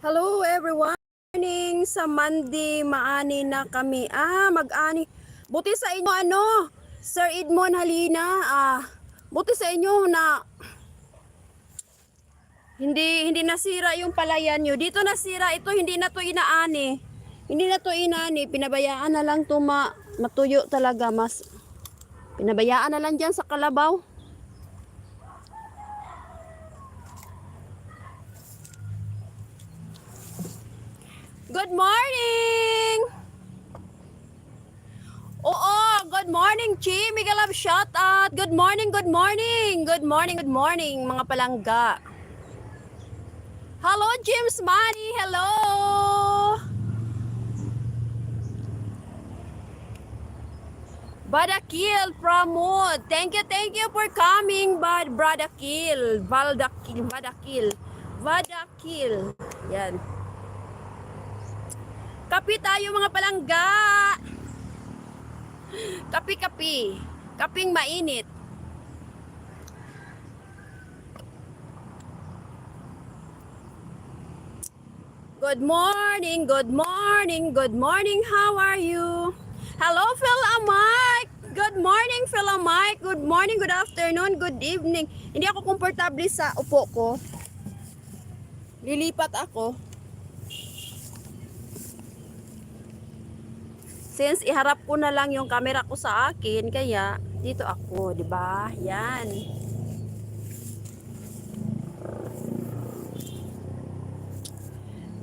Hello everyone! Morning sa Monday, maani na kami. Mag-ani. Buti sa inyo Sir Edmond Halina, buti sa inyo na hindi nasira yung palayan nyo. Dito nasira ito, hindi na to inaani. Hindi na to inaani, pinabayaan na lang to matuyo talaga, pinabayaan na lang diyan sa kalabaw. Good morning! Oo, good morning, Chi. Miguel Love, shout out. Good morning, good morning. Good morning, good morning, mga palangga. Hello, James Manny. Hello. Badakil from Wood. Thank you for coming, Badakil. Badakil. Yan. Kapi tayo mga palangga. Kapi. Kaping mainit. Good morning. How are you? Hello, Phil Mike. Good morning, Phil Mike. Good morning, good afternoon, good evening. Hindi ako komportable sa upo ko. Lilipat ako. Since iharap ko na lang yung camera ko sa akin, kaya dito ako, 'di ba? Yan.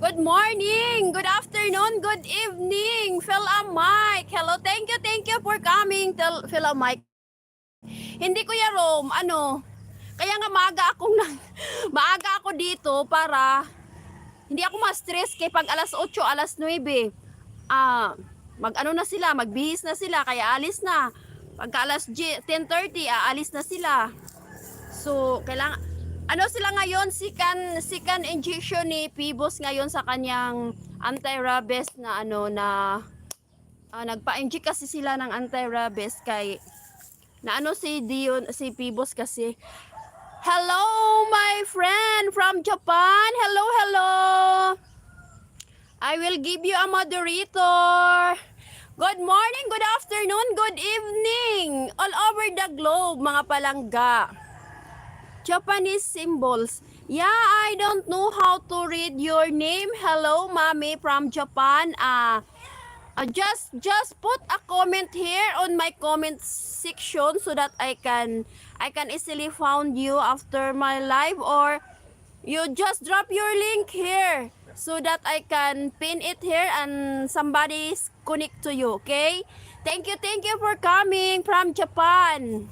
Good morning, good afternoon, good evening, Phil Mike. Hello, thank you for coming, Phil Mike. Hindi ko ya Rome, kaya nga maaga ako dito para hindi ako ma-stress kay pag alas 8, alas 9. Na sila, magbihis na sila, kaya alis na. Pagka alas 10:30, aalis na sila. So, kailangan sila ngayon, second injection ni Pibos ngayon sa kanyang anti-rabies na nagpa-inject kasi sila ng anti-rabies kay si Pibos kasi. Hello, my friend from Japan. Hello. I will give you a moderator. Good morning, good afternoon, good evening. All over the globe, mga palangga. Japanese symbols. Yeah, I don't know how to read your name. Hello, Mami from Japan. Just put a comment here on my comment section so that I can easily found you after my live, or you just drop your link here so that I can pin it here and somebody connect to you, okay? Thank you for coming from Japan.